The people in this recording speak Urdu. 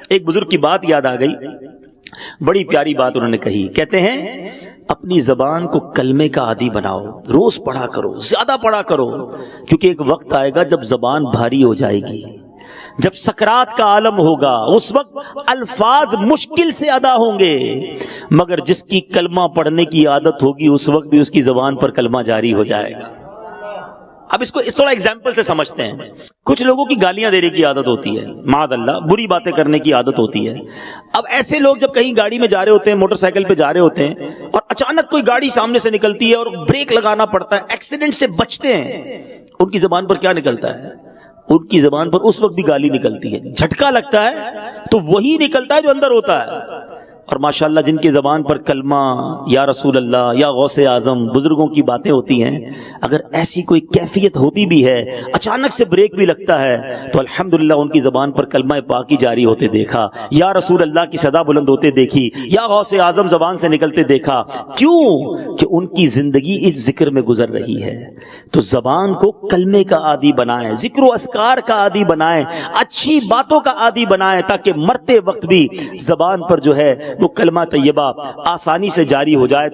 ایک بزرگ کی بات یاد آ گئی، بڑی پیاری بات انہوں نے کہی. کہتے ہیں اپنی زبان کو کلمے کا عادی بناؤ، روز پڑھا کرو، زیادہ پڑھا کرو، کیونکہ ایک وقت آئے گا جب زبان بھاری ہو جائے گی، جب سکرات کا عالم ہوگا، اس وقت الفاظ مشکل سے ادا ہوں گے، مگر جس کی کلمہ پڑھنے کی عادت ہوگی اس وقت بھی اس کی زبان پر کلمہ جاری ہو جائے گا. اب اس کو اس تھوڑا ایگزامپل سے سمجھتے ہیں. کچھ لوگوں کی گالیاں دینے کی عادت ہوتی ہے، معاذ اللہ بری باتیں کرنے کی عادت ہوتی ہے. اب ایسے لوگ جب کہیں گاڑی میں جا رہے ہوتے ہیں، موٹر سائیکل پہ جا رہے ہوتے ہیں، اور اچانک کوئی گاڑی سامنے سے نکلتی ہے اور بریک لگانا پڑتا ہے، ایکسیڈنٹ سے بچتے ہیں، ان کی زبان پر کیا نکلتا ہے؟ ان کی زبان پر اس وقت بھی گالی نکلتی ہے. جھٹکا لگتا ہے تو وہی نکلتا ہے جو اندر ہوتا ہے. اور ماشاءاللہ جن کی زبان پر کلمہ یا رسول اللہ یا غوث اعظم بزرگوں کی باتیں ہوتی ہیں، اگر ایسی کوئی کیفیت ہوتی بھی ہے، اچانک سے بریک بھی لگتا ہے، تو الحمدللہ ان کی زبان پر کلمہ پاکی جاری ہوتے دیکھا، یا رسول اللہ کی صدا بلند ہوتے دیکھی، یا غوث اعظم زبان سے نکلتے دیکھا. کیوں؟ کہ ان کی زندگی اس ذکر میں گزر رہی ہے. تو زبان کو کلمے کا عادی بنائیں، ذکر و اذکار کا عادی بنائیں، اچھی باتوں کا عادی بنائیں، تاکہ مرتے وقت بھی زبان پر جو ہے وہ کلمہ طیبہ آسانی سے جاری ہو جائے.